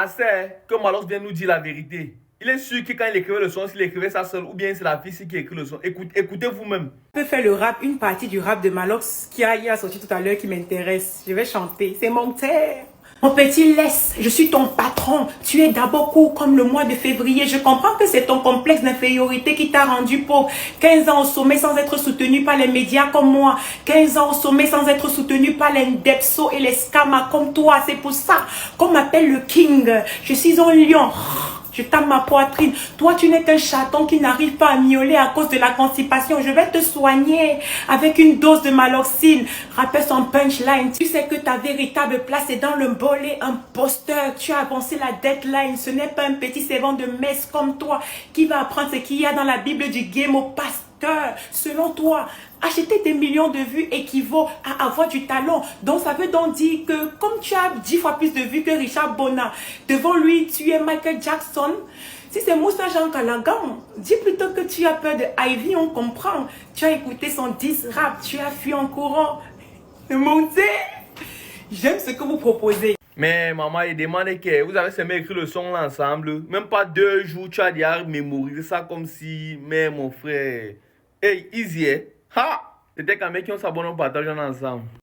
Assez que Malox vient nous dire la vérité. Il est sûr que quand il écrivait le son, s'il écrivait ça seul, ou bien c'est la fille qui écrit le son. Écoutez vous-même. Je peux faire le rap, une partie du rap de Malox qui a sorti tout à l'heure qui m'intéresse. Je vais chanter. C'est mon terre. Mon petit laisse, je suis ton patron. Tu es d'abord court comme le mois de février. Je comprends que c'est ton complexe d'infériorité qui t'a rendu pauvre. 15 ans au sommet sans être soutenu par les médias comme moi. 15 ans au sommet sans être soutenu par les Ndepso et les Scamas comme toi. C'est pour ça qu'on m'appelle le King. Je suis un lion. Je tape ma poitrine. Toi, tu n'es qu'un chaton qui n'arrive pas à miauler à cause de la constipation. Je vais te soigner avec une dose de maloxine. Rappelle son punchline. Tu sais que ta véritable place est dans le bolé imposteur. Tu as avancé la deadline. Ce n'est pas un petit servant de messe comme toi qui va apprendre ce qu'il y a dans la Bible du game au pasteur. Selon toi, acheter des millions de vues équivaut à avoir du talent. Donc ça veut donc dire que comme tu as 10 fois plus de vues que Richard Bona, devant lui tu es Michael Jackson. Si c'est Moussa Jean Callaghan, dis plutôt que tu as peur de Ivy, on comprend. Tu as écouté son 10 rap, tu as fui en courant. Montez. J'aime ce que vous proposez. Mais maman, il demande que vous avez seulement écrit le son là ensemble. Même pas 2 jours, tu as déjà mémorisé ça comme si, mais mon frère. Hey, easy, eh? Ha! C'était quand même qui ont s'abonné au partage ensemble.